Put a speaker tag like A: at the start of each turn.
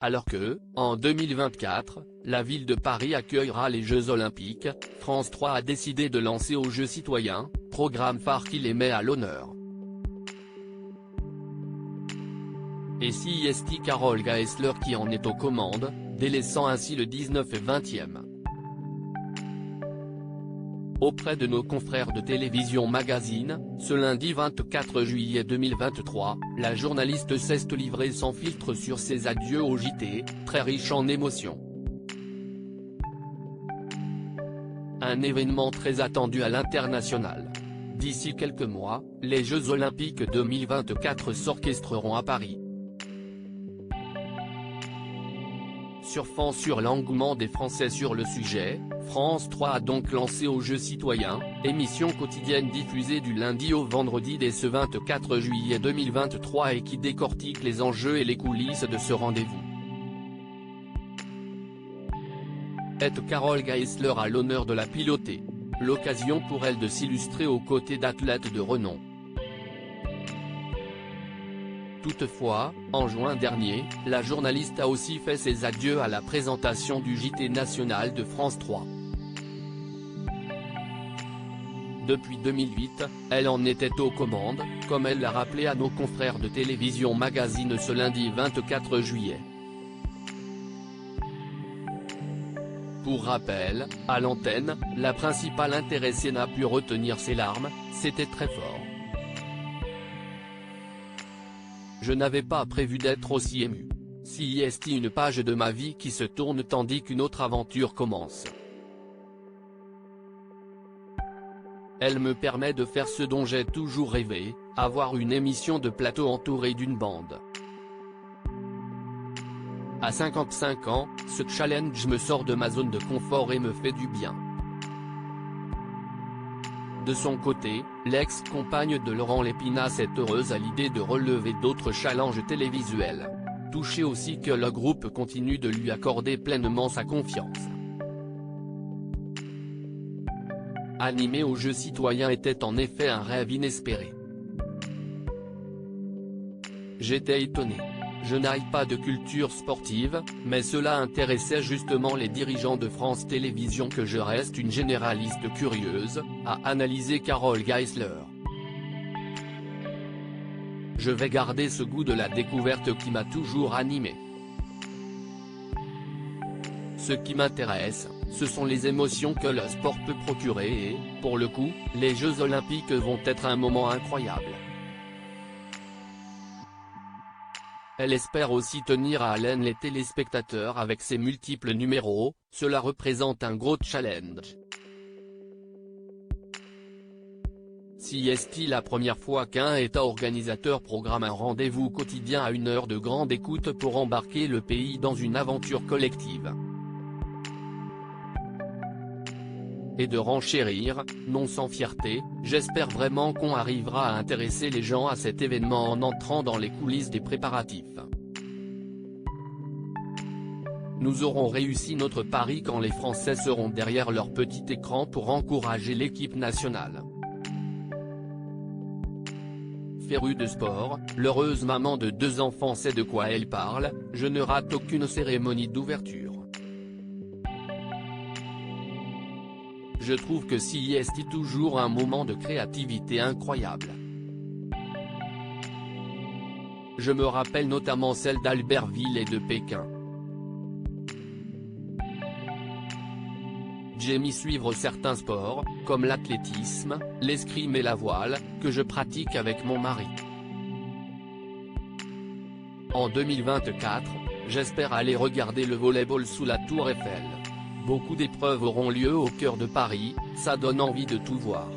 A: Alors que, en 2024, la ville de Paris accueillera les Jeux Olympiques, France 3 a décidé de lancer aux Jeux citoyens, programme phare qui les met à l'honneur. Et c'est Carole Geisler qui en est aux commandes, délaissant ainsi le 19 et 20e. Auprès de nos confrères de Télévision Magazine, ce lundi 24 juillet 2023, la journaliste s'est livrée sans filtre sur ses adieux au JT, très riche en émotions. Un événement très attendu à l'international. D'ici quelques mois, les Jeux Olympiques 2024 s'orchestreront à Paris. Surfant sur l'engouement des Français sur le sujet, France 3 a donc lancé aux Jeux citoyens, émission quotidienne diffusée du lundi au vendredi dès ce 24 juillet 2023 et qui décortique les enjeux et les coulisses de ce rendez-vous. Carole Geisler a l'honneur de la piloter. L'occasion pour elle de s'illustrer aux côtés d'athlètes de renom. Toutefois, en juin dernier, la journaliste a aussi fait ses adieux à la présentation du JT national de France 3. Depuis 2008, elle en était aux commandes, comme elle l'a rappelé à nos confrères de Télévision Magazine ce lundi 24 juillet. Pour rappel, à l'antenne, la principale intéressée n'a pu retenir ses larmes, c'était très fort. Je n'avais pas prévu d'être aussi ému. C'est une page de ma vie qui se tourne tandis qu'une autre aventure commence. Elle me permet de faire ce dont j'ai toujours rêvé, avoir une émission de plateau entourée d'une bande. À 55 ans, ce challenge me sort de ma zone de confort et me fait du bien. De son côté, l'ex-compagne de Laurent Lépinasse est heureuse à l'idée de relever d'autres challenges télévisuels. Touchée aussi que le groupe continue de lui accorder pleinement sa confiance. Animer aux Jeux citoyens était en effet un rêve inespéré. J'étais étonné. Je n'ai pas de culture sportive, mais cela intéressait justement les dirigeants de France Télévisions que je reste une généraliste curieuse, a analysé Carole Geisler. Je vais garder ce goût de la découverte qui m'a toujours animé. Ce qui m'intéresse, ce sont les émotions que le sport peut procurer et, pour le coup, les Jeux Olympiques vont être un moment incroyable. Elle espère aussi tenir à haleine les téléspectateurs avec ses multiples numéros, cela représente un gros challenge. C'est la première fois qu'un État organisateur programme un rendez-vous quotidien à 1 heure de grande écoute pour embarquer le pays dans une aventure collective. Et de renchérir, non sans fierté, j'espère vraiment qu'on arrivera à intéresser les gens à cet événement en entrant dans les coulisses des préparatifs. Nous aurons réussi notre pari quand les Français seront derrière leur petit écran pour encourager l'équipe nationale. Férue de sport, l'heureuse maman de 2 enfants sait de quoi elle parle, je ne rate aucune cérémonie d'ouverture. Je trouve que c'est toujours un moment de créativité incroyable. Je me rappelle notamment celle d'Albertville et de Pékin. J'aime y suivre certains sports, comme l'athlétisme, l'escrime et la voile, que je pratique avec mon mari. En 2024, j'espère aller regarder le volley-ball sous la Tour Eiffel. Beaucoup d'épreuves auront lieu au cœur de Paris, ça donne envie de tout voir.